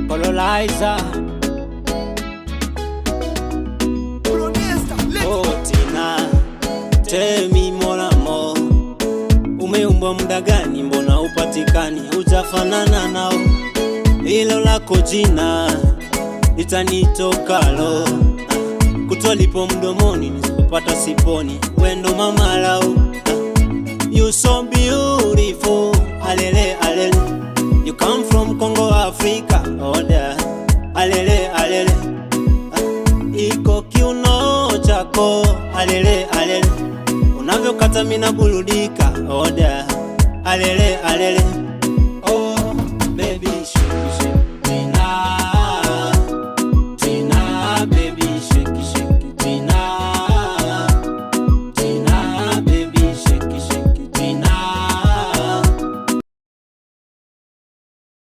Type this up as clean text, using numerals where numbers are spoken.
Colonizer. Oh Tina, tell me more and more. Umeumbwa muda gani mbona upatikani? Hujafanana nao, hilo lako jina litanitoka lo. Kutwa lipo mdomoni nisipopata siponi, wendo mama lao. You so beautiful, alele alele. You come from Congo, Africa, oh there. Alele alele. Iko kiuno chako, alele alele. Unavyokata mina burudika, oh there. Alele alele.